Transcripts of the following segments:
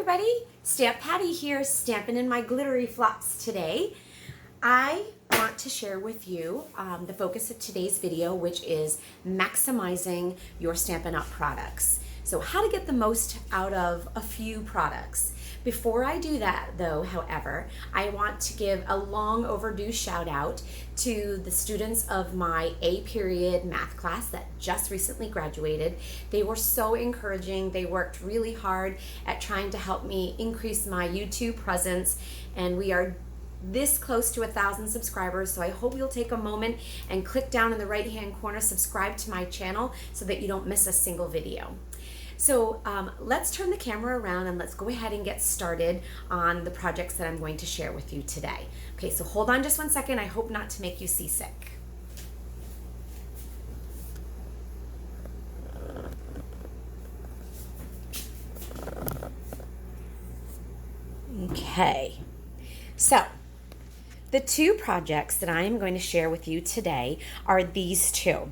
everybody, Stamp Patty here, stamping in my glittery flops today. I want to share with you the focus of today's video, which is maximizing your Stampin' Up! Products. So how to get the most out of a few products. Before I do that though, however, I want to give a long overdue shout out to the students of my A period math class that just recently graduated. They were so encouraging. They worked really hard at trying to help me increase my YouTube presence, and we are this close to 1,000 subscribers, so I hope you'll take a moment and click down in the right hand corner, subscribe to my channel so that you don't miss a single video. So let's turn the camera around and let's go ahead and get started on the projects that I'm going to share with you today. Okay, so hold on just one second. I hope not to make you seasick. Okay, so the two projects that I am going to share with you today are these two.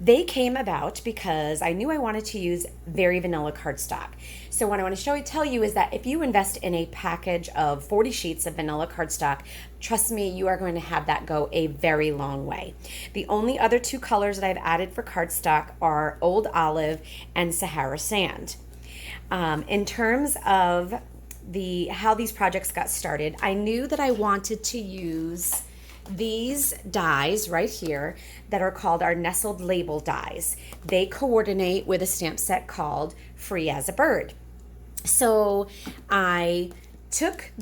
They came about because I knew I wanted to use very vanilla cardstock. So what I want to tell you is that if you invest in a package of 40 sheets of vanilla cardstock, trust me, you are going to have that go a very long way. The only other two colors that I've added for cardstock are Old Olive and Sahara Sand. In terms of how these projects got started, I knew that I wanted to use these dies right here that are called our nestled label dies. They coordinate with a stamp set called Free as a Bird. So I took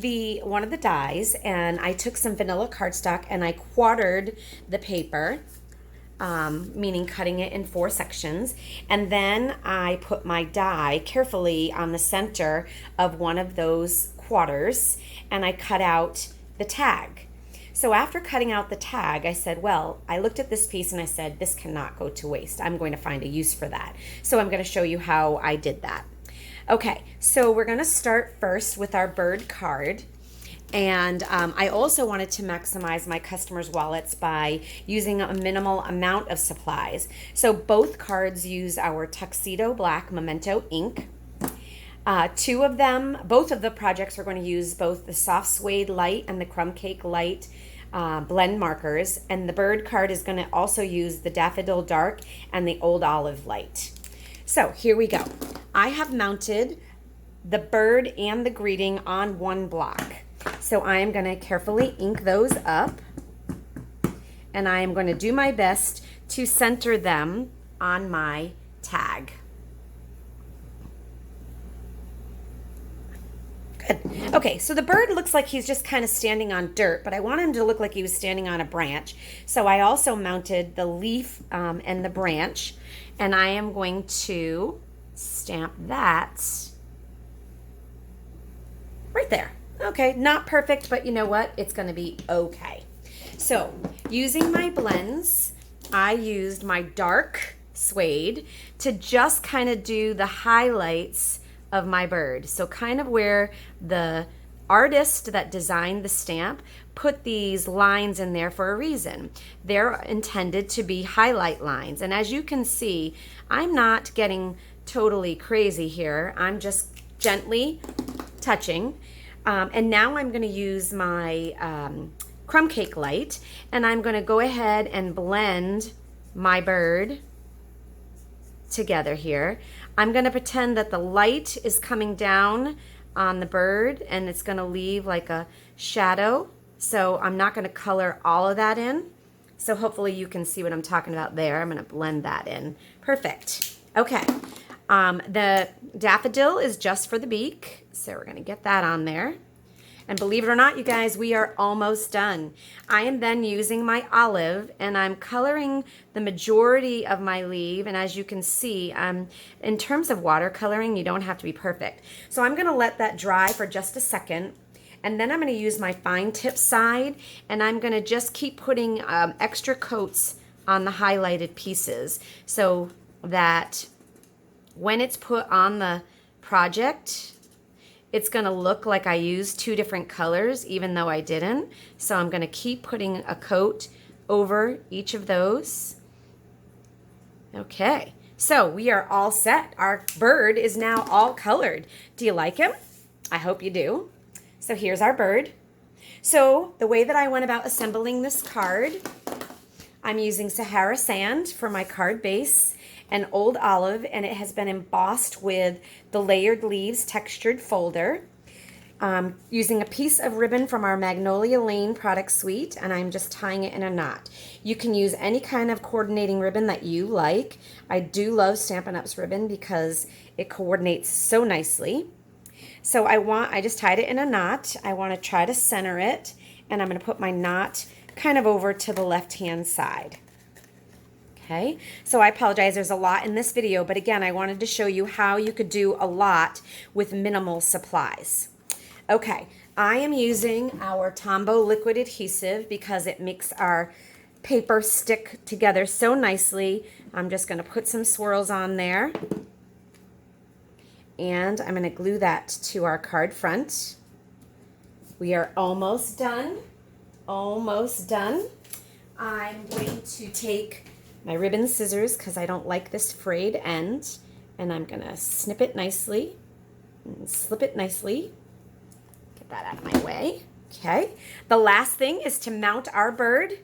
one of the dies and I took some vanilla cardstock and I quartered the paper, meaning cutting it in 4 sections, and then I put my die carefully on the center of one of those quarters and I cut out the tag. So after cutting out the tag, I said, well, I looked at this piece and I said, this cannot go to waste. I'm going to find a use for that. So I'm going to show you how I did that. Okay, so we're going to start first with our bird card. And I also wanted to maximize my customers' wallets by using a minimal amount of supplies. So both cards use our Tuxedo Black Memento ink. Both of the projects are going to use both the Soft Suede Light and the Crumb Cake Light blend markers, and the bird card is going to also use the Daffodil Dark and the Old Olive Light. So here we go. I have mounted the bird and the greeting on one block. So I am going to carefully ink those up, and I am going to do my best to center them on my tag. Good. Okay, so the bird looks like he's just kind of standing on dirt, but I want him to look like he was standing on a branch. So I also mounted the leaf and the branch, and I am going to stamp that right there. Okay, not perfect, but you know what? It's going to be okay. So using my blends, I used my dark suede to just kind of do the highlights of my bird. So kind of where the artist that designed the stamp put these lines in there for a reason. They're intended to be highlight lines. And as you can see, I'm not getting totally crazy here. I'm just gently touching. And now I'm going to use my Crumb Cake Light, and I'm going to go ahead and blend my bird together here. I'm going to pretend that the light is coming down on the bird and it's going to leave like a shadow. So I'm not going to color all of that in. So hopefully you can see what I'm talking about there. I'm going to blend that in. Perfect. Okay. The daffodil is just for the beak. So we're going to get that on there. And believe it or not, you guys, we are almost done. I am then using my olive, and I'm coloring the majority of my leaf. And as you can see, in terms of watercoloring, you don't have to be perfect. So I'm going to let that dry for just a second. And then I'm going to use my fine tip side, and I'm going to just keep putting extra coats on the highlighted pieces so that when it's put on the project, it's going to look like I used 2 different colors, even though I didn't. So I'm going to keep putting a coat over each of those. Okay, So we are all set. Our bird is now all colored. Do you like him? I hope you do. So here's our bird. So the way that I went about assembling this card, I'm using Sahara Sand for my card base and Old Olive, and it has been embossed with the Layered Leaves textured folder. Using a piece of ribbon from our Magnolia Lane product suite, and I'm just tying it in a knot. You can use any kind of coordinating ribbon that you like. I do love Stampin' Up's ribbon because it coordinates so nicely. So I just tied it in a knot. I want to try to center it, and I'm going to put my knot kind of over to the left-hand side. Okay, so I apologize, there's a lot in this video, but again, I wanted to show you how you could do a lot with minimal supplies. Okay, I am using our Tombow liquid adhesive because it makes our paper stick together so nicely. I'm just going to put some swirls on there. And I'm going to glue that to our card front. We are almost done. Almost done. I'm going to take my ribbon scissors because I don't like this frayed end. And I'm going to snip it nicely and slip it nicely. Get that out of my way. Okay. The last thing is to mount our bird.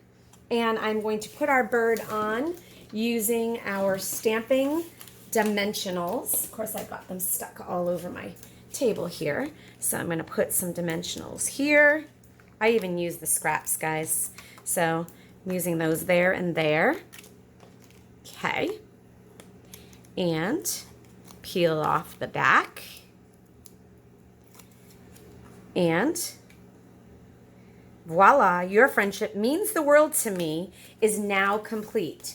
And I'm going to put our bird on using our stamping dimensionals. Of course, I've got them stuck all over my table here. So I'm going to put some dimensionals here. I even use the scraps, guys. So I'm using those there and there. Okay. And peel off the back. And voila, your friendship means the world to me is now complete.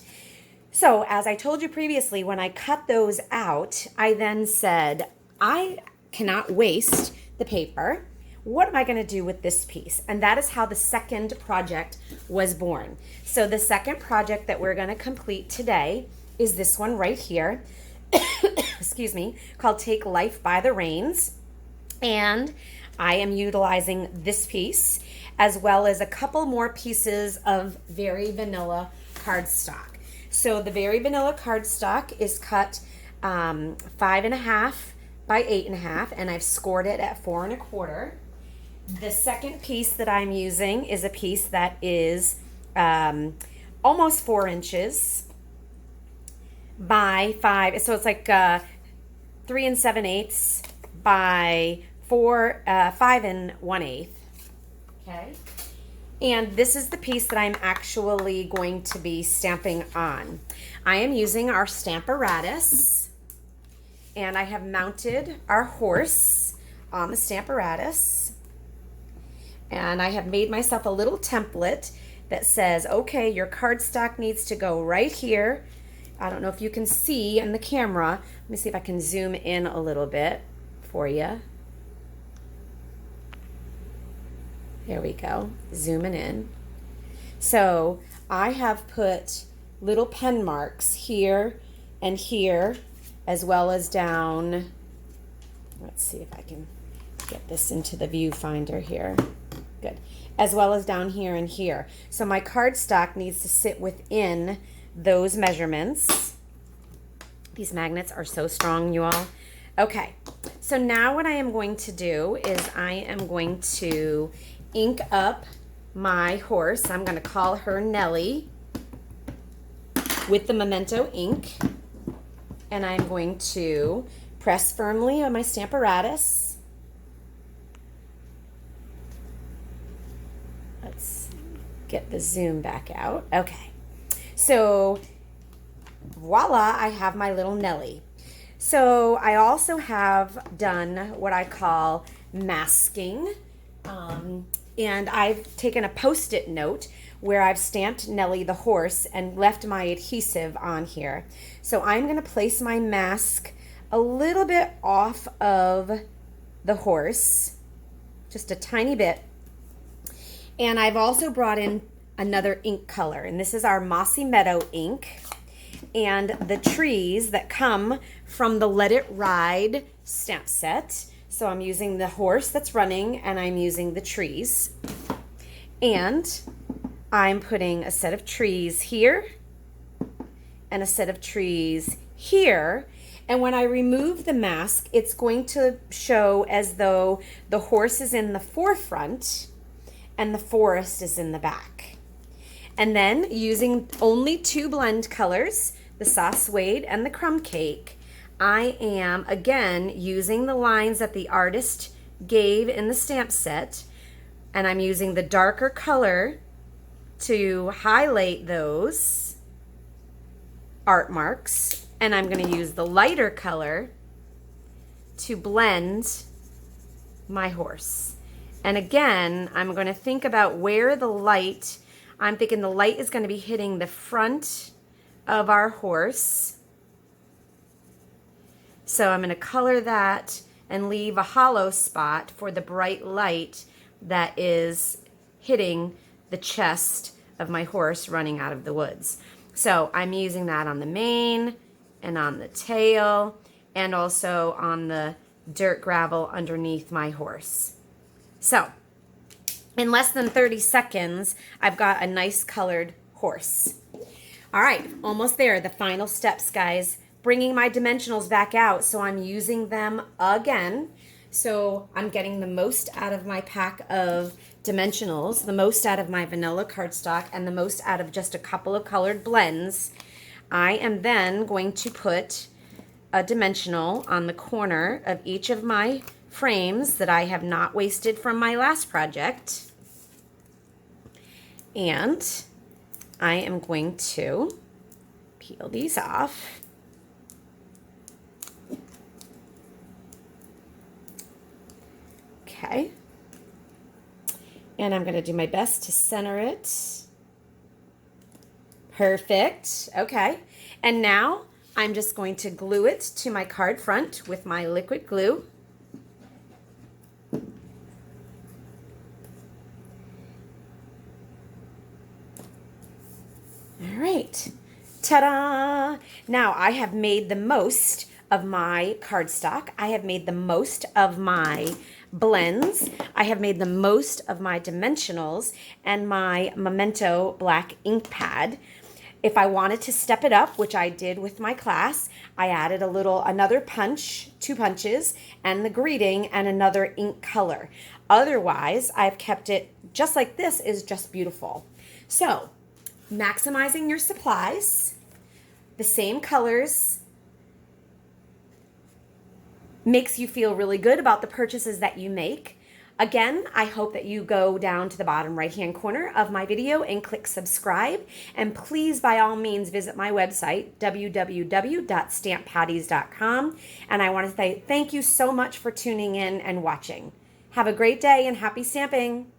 So as I told you previously, when I cut those out, I then said, I cannot waste the paper. What am I going to do with this piece? And that is how the second project was born. So the second project that we're going to complete today is this one right here, excuse me, called Take Life by the Reins. And I am utilizing this piece as well as a couple more pieces of Very Vanilla cardstock. So the Very Vanilla cardstock is cut 5.5 by 8.5, and I've scored it at 4 1/4. The second piece that I'm using is a piece that is almost 4 inches by 5. So it's like 3 7/8 by 5 1/8. Okay. And this is the piece that I'm actually going to be stamping on. I am using our Stamparatus, and I have mounted our horse on the Stamparatus. And I have made myself a little template that says, okay, your cardstock needs to go right here. I don't know if you can see in the camera. Let me see if I can zoom in a little bit for you. There we go, zooming in. So I have put little pen marks here and here, as well as down. Let's see if I can get this into the viewfinder here. Good. As well as down here and here. So my cardstock needs to sit within those measurements. These magnets are so strong, you all. Okay, so now what I am going to do is I am going to ink up my horse. I'm going to call her Nellie with the Memento ink. And I'm going to press firmly on my Stamparatus. Let's get the zoom back out. Okay. So voila, I have my little Nellie. So I also have done what I call masking. And I've taken a Post-it note where I've stamped Nellie the horse and left my adhesive on here. So I'm going to place my mask a little bit off of the horse, just a tiny bit. And I've also brought in another ink color, and this is our Mossy Meadow ink. And the trees that come from the Let It Ride stamp set. So I'm using the horse that's running, and I'm using the trees. And I'm putting a set of trees here and a set of trees here. And when I remove the mask, it's going to show as though the horse is in the forefront and the forest is in the back. And then using only 2 blend colors, the soft suede and the crumb cake, I am again using the lines that the artist gave in the stamp set, and I'm using the darker color to highlight those art marks, and I'm going to use the lighter color to blend my horse. And again, I'm going to think about where the light, I'm thinking the light is going to be hitting the front of our horse. So I'm going to color that and leave a hollow spot for the bright light that is hitting the chest of my horse running out of the woods. So I'm using that on the mane and on the tail and also on the dirt gravel underneath my horse. So in less than 30 seconds, I've got a nice colored horse. All right, almost there. The final steps, guys. Bringing my dimensionals back out, so I'm using them again. So I'm getting the most out of my pack of dimensionals, the most out of my vanilla cardstock, and the most out of just a couple of colored blends. I am then going to put a dimensional on the corner of each of my frames that I have not wasted from my last project. And I am going to peel these off. Okay. And I'm going to do my best to center it. Perfect. Okay. And now I'm just going to glue it to my card front with my liquid glue. All right. Ta-da! Now I have made the most of my cardstock. I have made the most of my blends. I have made the most of my dimensionals and my Memento black ink pad. If I wanted to step it up, which I did with my class, I added another punch, 2 punches, and the greeting and another ink color. Otherwise, I've kept it just like this is just beautiful. So, maximizing your supplies, the same colors, makes you feel really good about the purchases that you make. Again, I hope that you go down to the bottom right-hand corner of my video and click subscribe. And please, by all means, visit my website, www.stamppatties.com. And I want to say thank you so much for tuning in and watching. Have a great day and happy stamping.